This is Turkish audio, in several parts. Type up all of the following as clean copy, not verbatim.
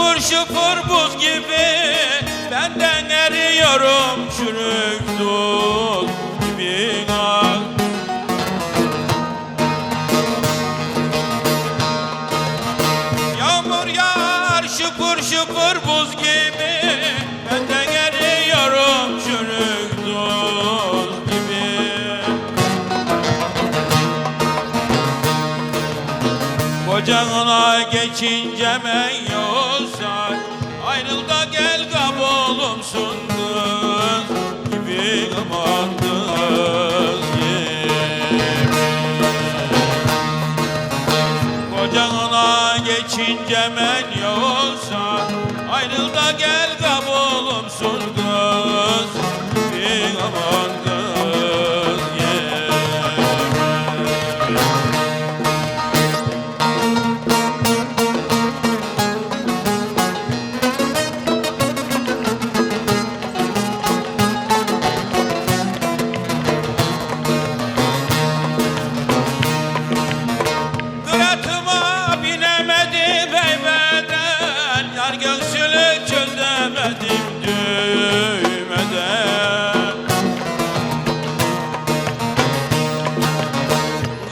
Şıpır şıpır buz gibi benden eriyorum, çürük dut gibi ah. Yağmur yağar şıpır şıpır buz gibi benden eriyorum, çürük dut gibi. Kocana geçince men yoksa ayrıl da gel kabolumsun kız gibi, aman kız gibi. Kocana geçince men yoksa ayrıl da gel kabolumsun kız gibi, aman kız gibi. Göğsünü çözemedim düğmeden.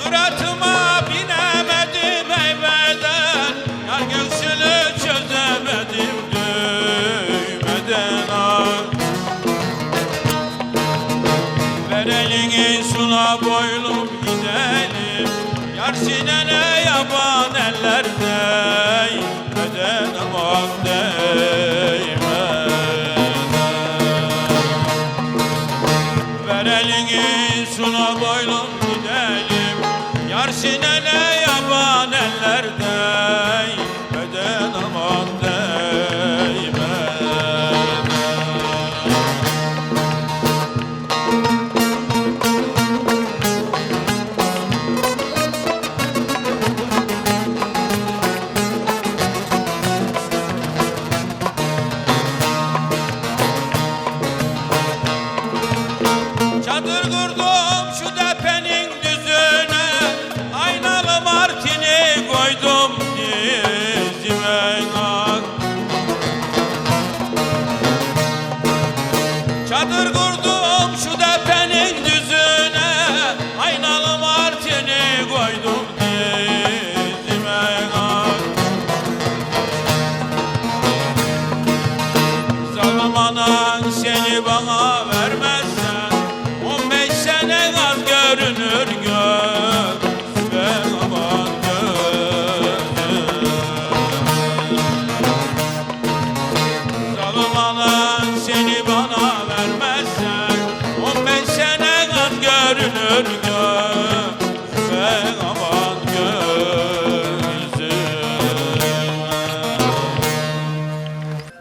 Kıratıma binemedim heybeden, yar göğsünü çözemedim düğmeden ah. Ver elini suna boylum gidelim, yar sinene yaban ellerde değmeden, aman değmeden. Ver elini suna boylum gidelim, yar sinene yaban ellerde değmeden, aman değmeden. Çadır kurdum şu tepenin düzüne, aynalı martini koydum dizime ah. Çadır kurdum şu tepenin düzüne, aynalı martini koydum dizime ah. Zalim anan seni bana vermezsen 15 sene az görünür gözüme, aman gözüm. Zalim anan seni bana